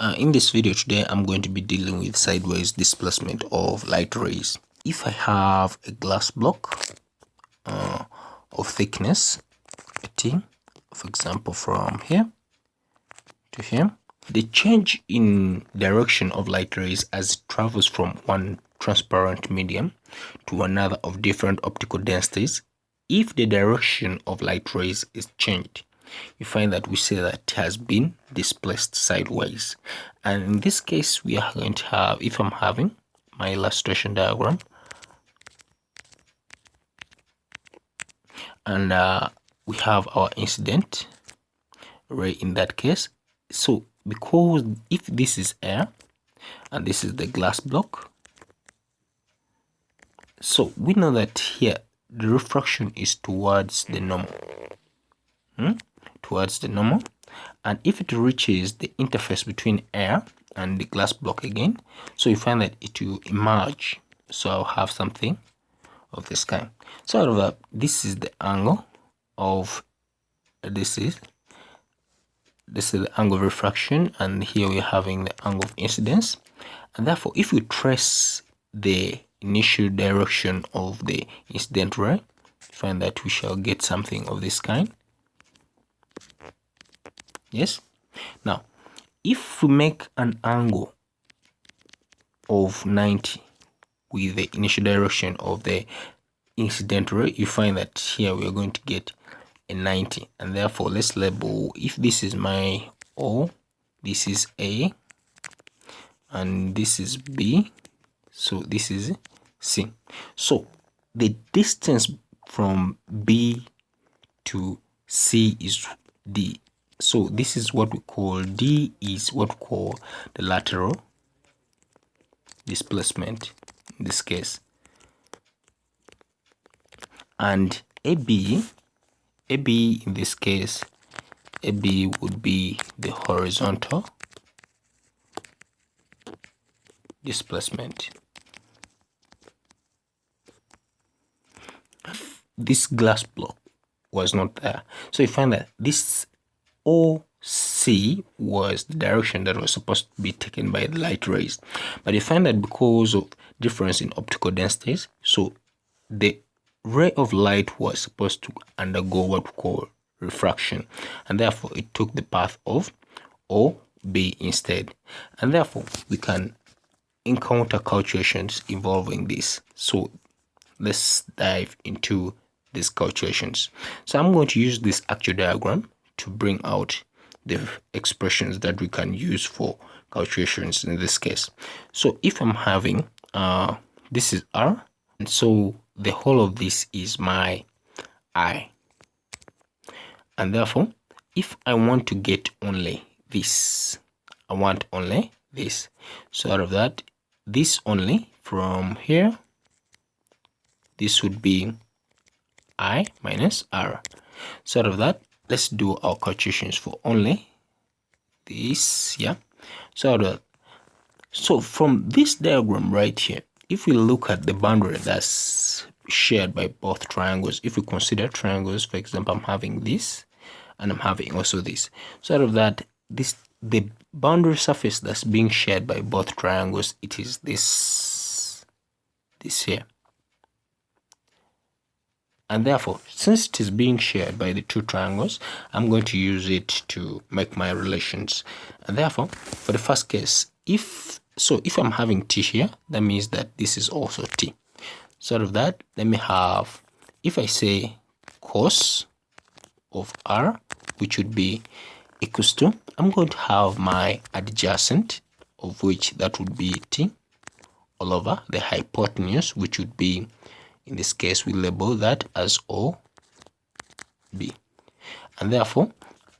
In this video today, I'm going to be dealing with sideways displacement of light rays. If I have a glass block of thickness T, for example, from here to here, the change in direction of light rays as it travels from one transparent medium to another of different optical densities, if the direction of light rays is changed, you find that we say that it has been displaced sideways. And in this case, we are going to have, if I'm having my illustration diagram, and we have our incident ray in that case. So because if this is air and this is the glass block, so we know that here the refraction is towards the normal. Towards the normal, and if it reaches the interface between air and the glass block again, so you find that it will emerge. So I'll have something of this kind. So out of that, this is the angle of this is the angle of refraction, and here we're having the angle of incidence. And therefore, if we trace the initial direction of the incident ray, find that we shall get something of this kind. Yes. Now, if we make an angle of 90 with the initial direction of the incident ray, you find that here we are going to get a 90. And therefore, let's label, if this is my O, this is A, and this is B, so this is C. So the distance from B to C is D. So this is what we call, D is what we call the lateral displacement in this case. And AB in this case, AB would be the horizontal displacement. This glass block was not there. So you find that this OC was the direction that was supposed to be taken by the light rays, but you find that because of difference in optical densities, so the ray of light was supposed to undergo what we call refraction, and therefore it took the path of OB instead, and therefore we can encounter calculations involving this. So let's dive into these calculations. So I'm going to use this actual diagram to bring out the expressions that we can use for calculations in this case. So if I'm having this is R, and so the whole of this is my I, and therefore if I want to get only this, I want only this, so out of that, this only from here, this would be I minus R. So out of that, let's do our calculations for only this. Yeah. So from this diagram right here, if we look at the boundary that's shared by both triangles, if we consider triangles, for example, I'm having this and I'm having also this. So out of that, the boundary surface that's being shared by both triangles, it is this here. And therefore, since it is being shared by the two triangles, I'm going to use it to make my relations. And therefore, for the first case, if I'm having T here, that means that this is also T. So out of that, let me have, if I say cos of R, which would be equals to, I'm going to have my adjacent, of which that would be T, all over the hypotenuse, which would be, in this case, we label that as OB. And therefore,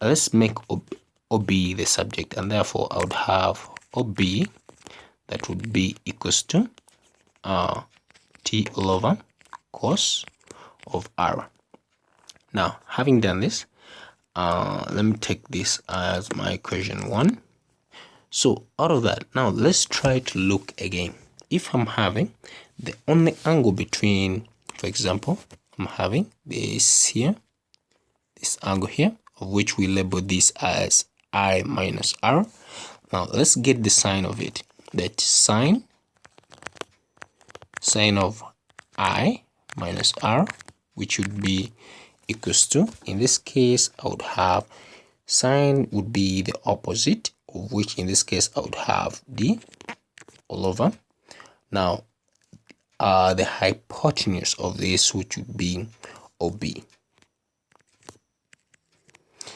let's make OB the subject. And therefore, I would have OB that would be equals to T all over cos of R. Now, having done this, let me take this as my equation 1. So out of that, now let's try to look again. If I'm having the only angle between, for example, I'm having this here, this angle here, of which we label this as I minus R, Now let's get the sign of it. That sine of I minus r, which would be equals to, in this case I would have sine would be the opposite of which, in this case I would have d all over. Now the hypotenuse of this, which would be OB.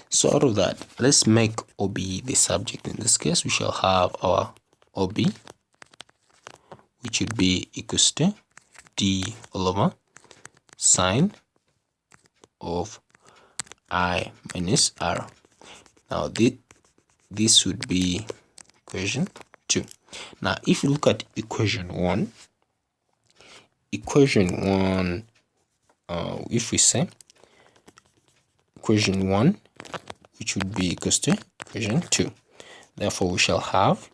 So out of that, let's make OB the subject. In this case, we shall have our OB, which would be equals to d all over sine of I minus r. Now this would be equation 2. Now if you look at equation 1, if we say equation 1, which would be equals to equation 2, therefore we shall have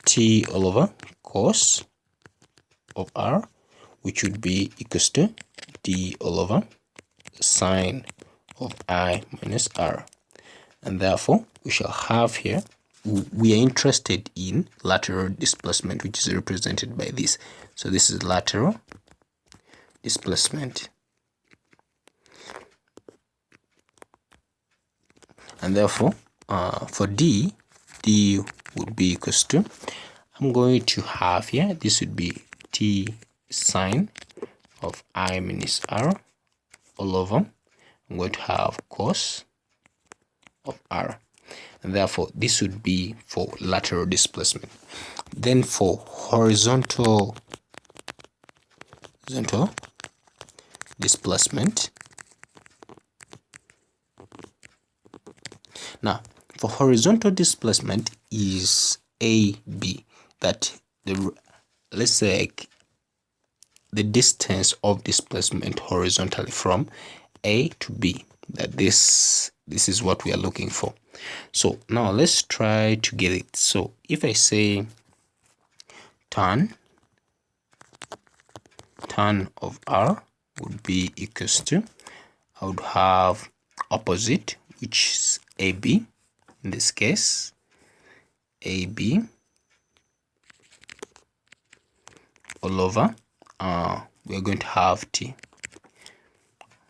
t all over cos of r, which would be equals to d all over sine of I minus r. And therefore we shall have here, we are interested in lateral displacement, which is represented by this. So this is lateral displacement, and therefore for d would be equals to, I'm going to have here, this would be t sine of I minus r all over, I'm going to have cos of r, and therefore this would be for lateral displacement. Then for horizontal displacement, now for horizontal displacement is AB, that let's say the distance of displacement horizontally from A to B, that this is what we are looking for. So now let's try to get it. So if I say tan of r would be equals to, I would have opposite, which is AB, in this case AB all over, we are going to have t.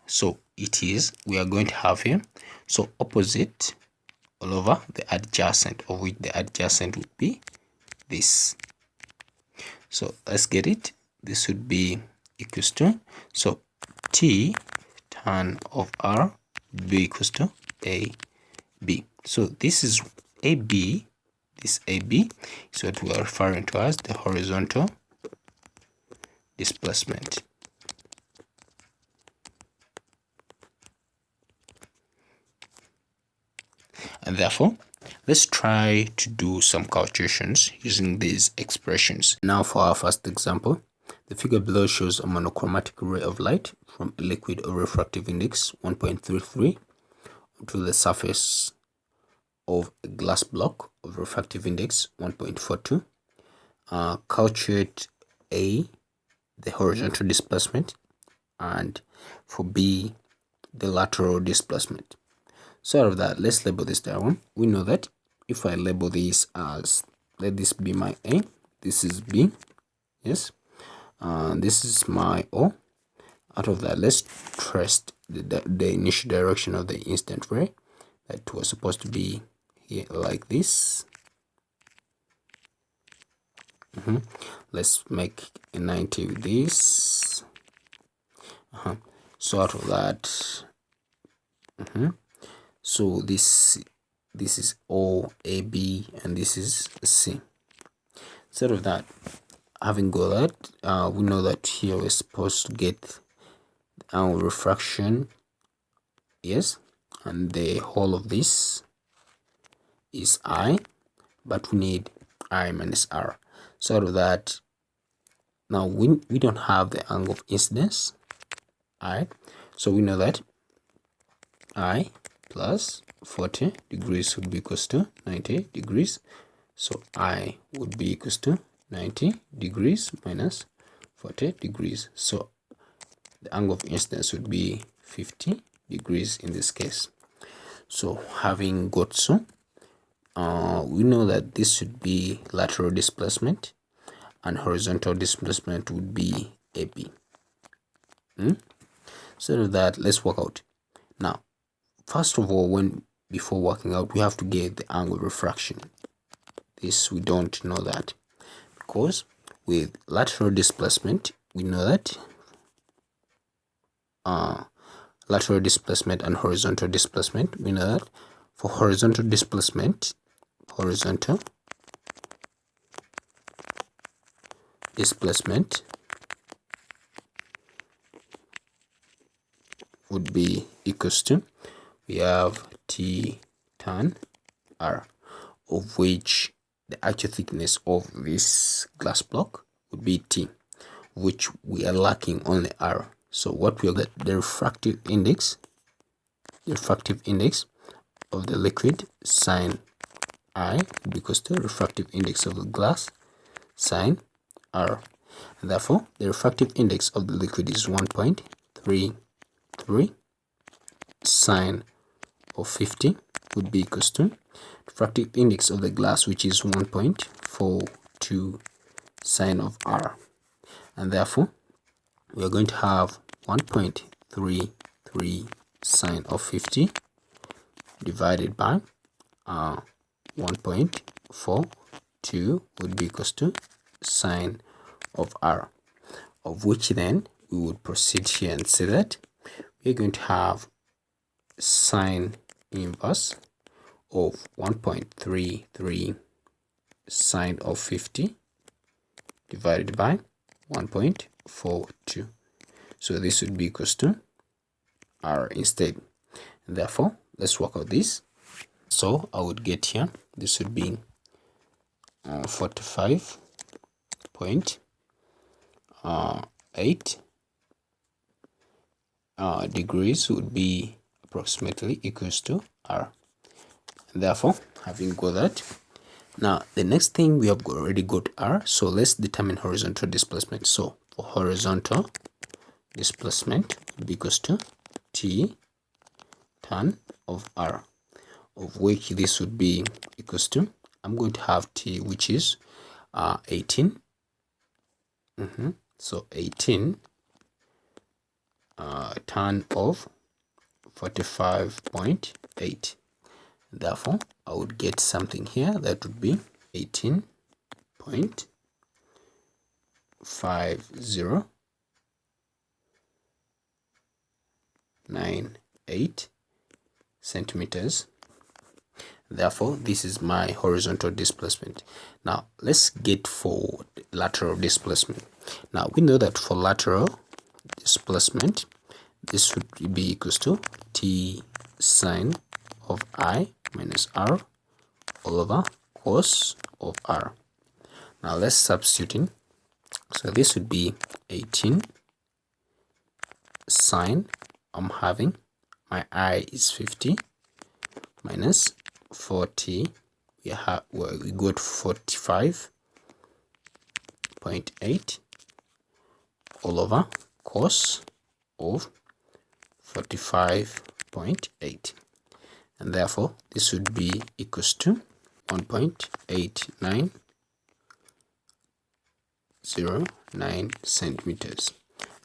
So it is, we are going to have here, so opposite all over the adjacent, of which the adjacent would be this. So let's get it. This would be equals to, so t tan of r would be equals to AB. So this is AB, this AB is what we are referring to as the horizontal displacement. And therefore, let's try to do some calculations using these expressions. Now for our first example, the figure below shows a monochromatic ray of light from a liquid of refractive index 1.33 onto the surface of a glass block of refractive index 1.42. Calculate A, the horizontal displacement, and for B, the lateral displacement. So out of that, let's label this diagram. We know that if I label this as, let this be my A, this is B, yes, this is my O. Out of that, let's trace the initial direction of the incident ray that was supposed to be here like this. Let's make a 90 with this. So out of that, so this is O, A, B, and this is C. Instead of that, having got that, we know that here we're supposed to get our refraction, yes, and the whole of this is I, but we need I minus R. So out of that, now we don't have the angle of incidence, I, so we know that I plus 40 degrees would be equals to 90 degrees. So I would be equals to 90 degrees minus 40 degrees. So the angle of incidence would be 50 degrees in this case. So having got so, we know that this should be lateral displacement and horizontal displacement would be AB. So that, let's work out. Now, first of all, before working out, we have to get the angle of refraction. This, we don't know that, because with lateral displacement, we know that lateral displacement and horizontal displacement, we know that for horizontal displacement, would be equals to, we have T tan R, of which the actual thickness of this glass block would be T, which we are lacking only R. So what we'll get, the refractive index of the liquid sine I, because the refractive index of the glass sine R. And therefore, the refractive index of the liquid is 1.33 sine of 50 would be equals to refractive index of the glass, which is 1.42 sine of R. And therefore, we are going to have 1.33 sine of 50 divided by 1.42 would be equals to sine of R, of which then we would proceed here and say that we're going to have sine inverse of 1.33 sine of 50 divided by 1.42. So this would be equals to R instead. And therefore, let's work out this. So I would get here, this would be 45.8 degrees would be approximately equals to R. And therefore, having got that, now the next thing, we have already got R, so let's determine horizontal displacement. So for horizontal displacement would be equals to T tan of R, of which this would be equals to, I'm going to have T, which is 18. So 18 tan of 45.8. Therefore, I would get something here that would be 18.5098 centimeters. Therefore, this is my horizontal displacement. Now, let's get for lateral displacement. Now, we know that for lateral displacement, this would be equals to T sine of I minus R all over cos of R. Now, let's substitute in. So this would be 18 sine, I'm having my I is 50 minus 40, we got 45.8 all over cos of 45.8, and therefore this would be equals to 1.8909 centimeters.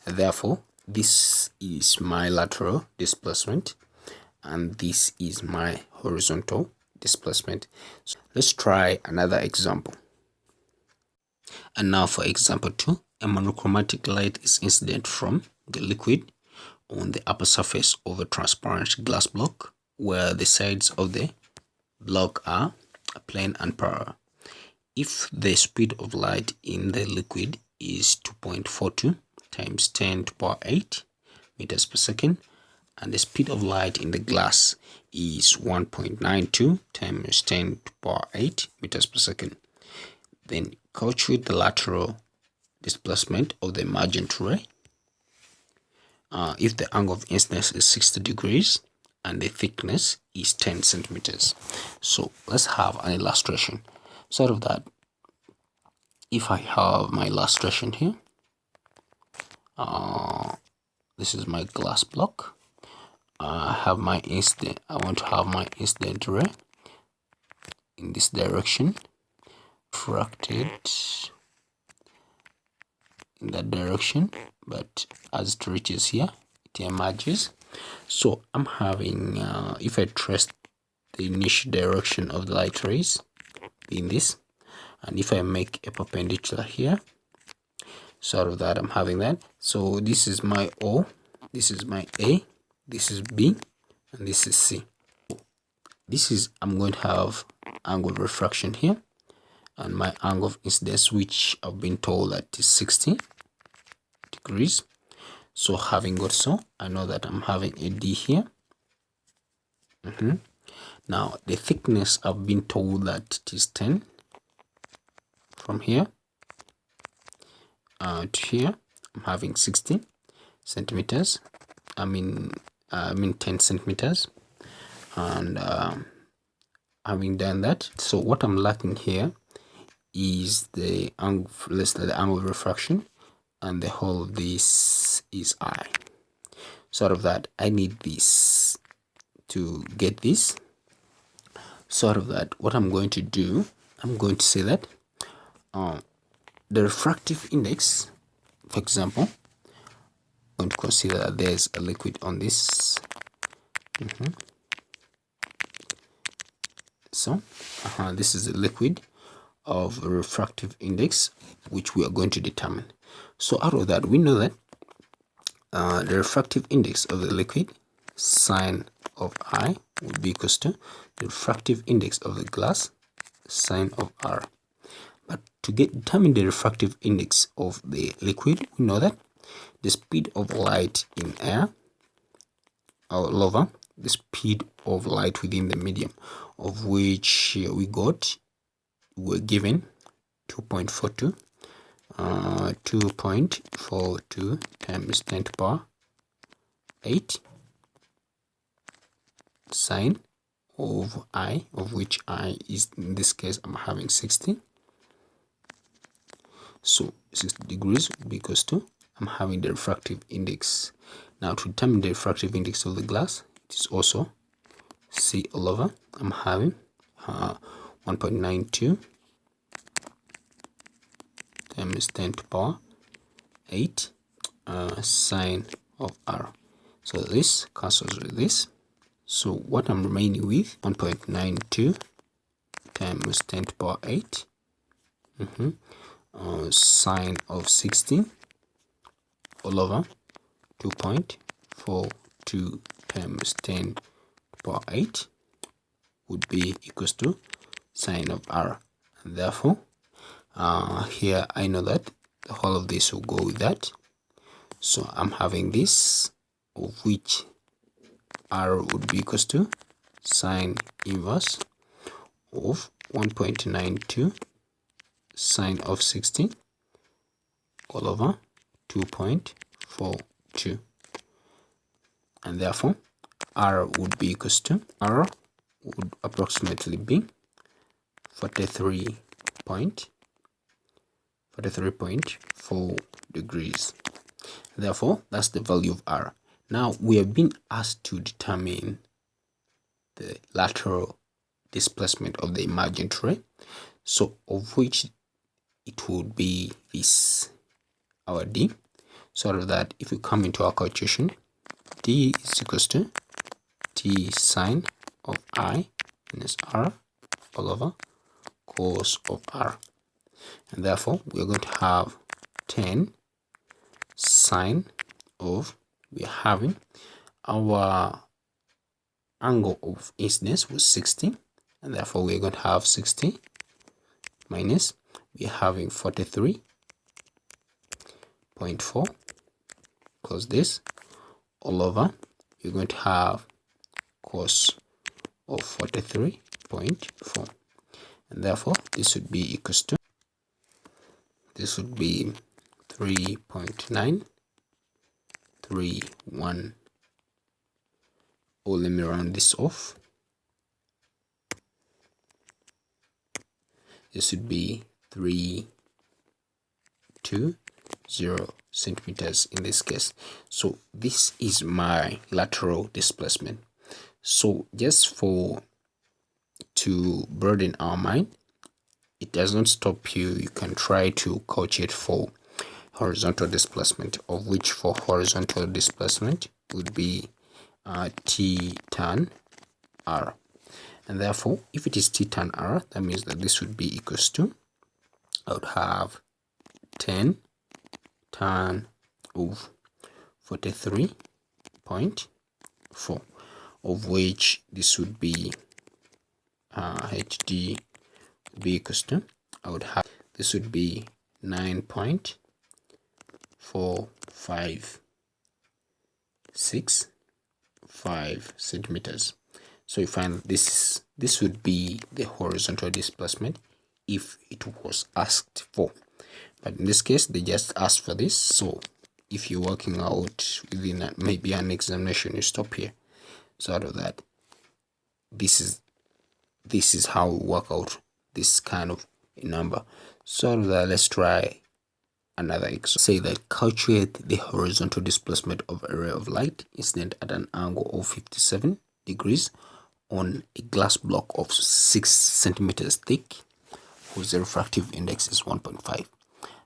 And therefore, this is my lateral displacement and this is my horizontal displacement. So let's try another example. And now for example 2, a monochromatic light is incident from the liquid on the upper surface of a transparent glass block where the sides of the block are plane and parallel. If the speed of light in the liquid is 2.42 times 10 to the power 8 meters per second, and the speed of light in the glass is 1.92 times 10 to the power 8 meters per second, then calculate the lateral displacement of the emergent ray if the angle of incidence is 60 degrees and the thickness is 10 centimeters. So let's have an illustration. So out of that, if I have my illustration here, this is my glass block. I have my incident. I want to have my incident ray. in this direction, refracted in that direction, but as it reaches here, it emerges. So I'm having, if I trace the initial direction of the light rays in this, and if I make a perpendicular here, so out of that I'm having that. So this is my O, this is my A, this is B, and this is C. This is, I'm going to have angle of refraction here, and my angle of incidence, which I've been told that is 60 degrees. So having got so, I know that I'm having a D here. Now the thickness, I've been told that it is 10 from here to here. I'm having 60 centimeters. I mean 10 centimeters. And having done that, so what I'm lacking here is the angle, let's say the angle of refraction, and the whole of this is I. So out of that, I need this to get this. So out of that, what I'm going to do, I'm going to say that the refractive index, for example, I'm going to consider that there's a liquid on this. So this is a liquid of a refractive index, which we are going to determine. So out of that, we know that the refractive index of the liquid, sine of I, would be equals to the refractive index of the glass, sine of R. But to determine the refractive index of the liquid, we know that the speed of light in air, all over the speed of light within the medium, of which we're given 2.42 times 10 to the power 8 sine of I, of which I is, in this case, I'm having 60. So 60 degrees would be equals to, I'm having the refractive index. Now to determine the refractive index of the glass, it is also C all over, I'm having 1.92 times 10 to the power 8 sine of R. So this cancels with this. So what I'm remaining with, 1.92 times 10 to the power 8 sine of 60 all over 2.42 times 10 to the power 8 would be equals to sine of R. And therefore, here I know that the whole of this will go with that. So I'm having this, of which R would be equals to sine inverse of 1.92 sine of 60 all over 2.42. And therefore, R would be equals to, R would approximately be 43.4 degrees. Therefore, that's the value of R. Now, we have been asked to determine the lateral displacement of the emergent ray, so of which it would be this, our D. So out of that, if we come into our calculation, D is equals to T sine of I minus R all over cos of R. And therefore, we're going to have 10 sine of, we're having our angle of incidence was 60, and therefore we're going to have 60 minus, we're having 43.4 plus this all over, you're going to have cos of 43.4, and therefore this would be equals to, this would be 3.931, or let me round this off, this would be 320 centimeters in this case. So this is my lateral displacement. So just to to broaden our mind, it does not stop you. You can try to calculate for horizontal displacement, of which for horizontal displacement would be t tan r. And therefore, if it is t tan r, that means that this would be equals to, I would have 10 tan of 43.4, of which this would be hd would be equals to, I would have, this would be 9.4565 centimeters. So you find this would be the horizontal displacement if it was asked for, but in this case they just asked for this. So if you're working out within maybe an examination, you stop here. So out of that, this is how we work out this kind of a number. So out of that, let's try another example. Say that calculate the horizontal displacement of a ray of light incident at an angle of 57 degrees on a glass block of 6 centimeters thick, whose refractive index is 1.5.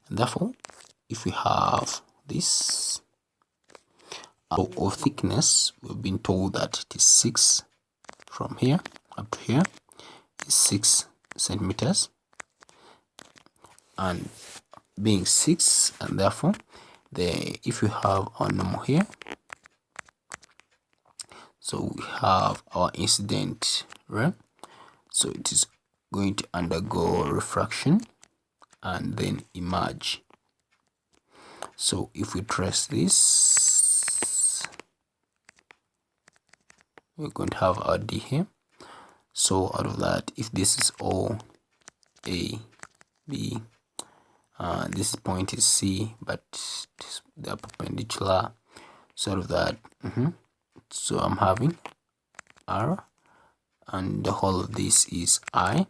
And therefore, if we have this of thickness, we've been told that it is 6 from here up to here is 6 centimeters, and being 6, and therefore if we have our normal here, so we have our incident ray, so it is going to undergo refraction and then emerge. So if we trace this, we're going to have our D here. So out of that, if this is O, A, B, this point is C, but they are perpendicular. So out of that, so I'm having R, and the whole of this is I,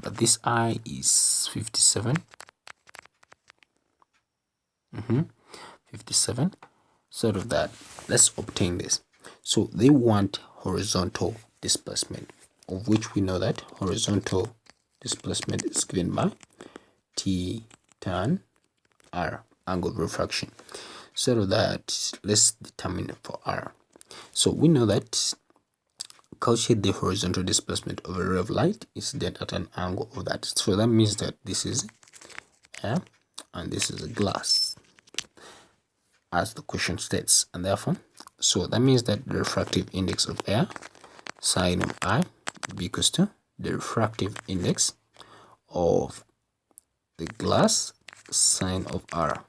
but this I is 57. 57. So out of that, let's obtain this. So they want horizontal displacement, of which we know that horizontal displacement is given by T tan R, angle of refraction. So out of that, let's determine for R. So we know that calculate the horizontal displacement of a ray of light is then at an angle of that. So that means that this is air and this is a glass, as the question states, and therefore, so that means that the refractive index of air, sine of I, would be equals to the refractive index of the glass, sine of R.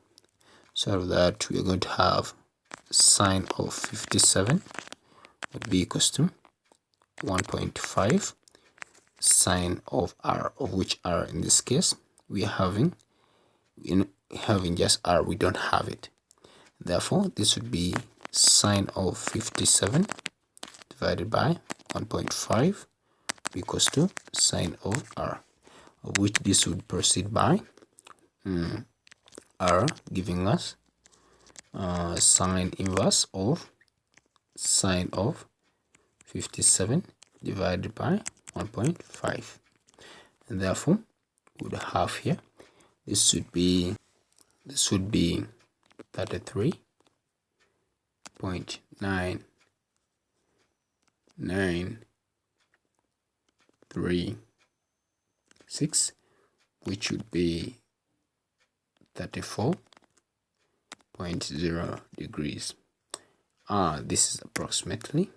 So out of that, we are going to have sine of 57 would be equals to 1.5 sine of R, of which R in this case we are having just R, we don't have it. Therefore, this would be sine of 57 divided by 1.5 equals to sine of R, of which this would proceed by R giving us sine inverse of sine of 57 divided by 1.5, and therefore we would have here, this would be 33.936, which would be 34.0 degrees. This is approximately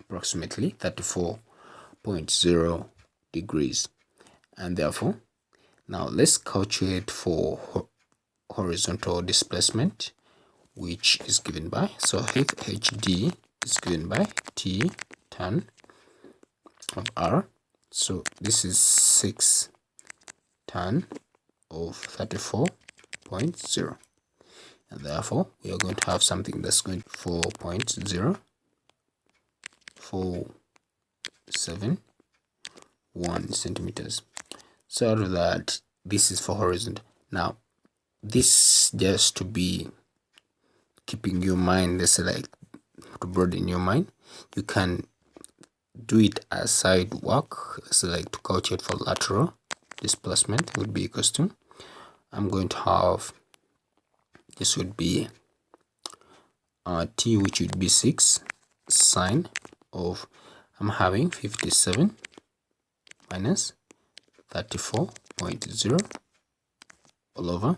34.0 degrees, and therefore now let's calculate for horizontal displacement, which is given by, so hd is given by T tan of R. So this is 6 tan of 34.0, and therefore we are going to have something that's going to 4.0471 centimeters. So out of that, this is for horizontal. Now this, just to be keeping your mind, let's say, like to broaden your mind, you can do it as side work. So like to calculate for lateral displacement would be equals to, I'm going to have, this would be t, which would be 6 sine of, I'm having 57 minus 34.0 all over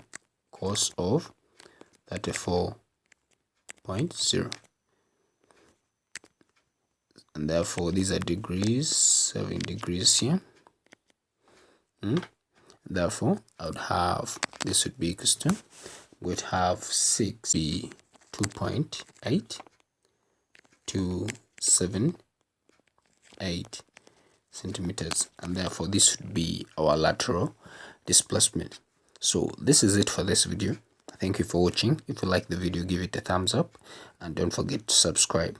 cos of 34.0, and therefore these are degrees, 7 degrees here. Therefore I would have, this would be equals to, would have 6 be 2.8 to 7.8 centimeters, and therefore this would be our lateral displacement. So this is it for this video. Thank you for watching. If you like the video, give it a thumbs up and don't forget to subscribe.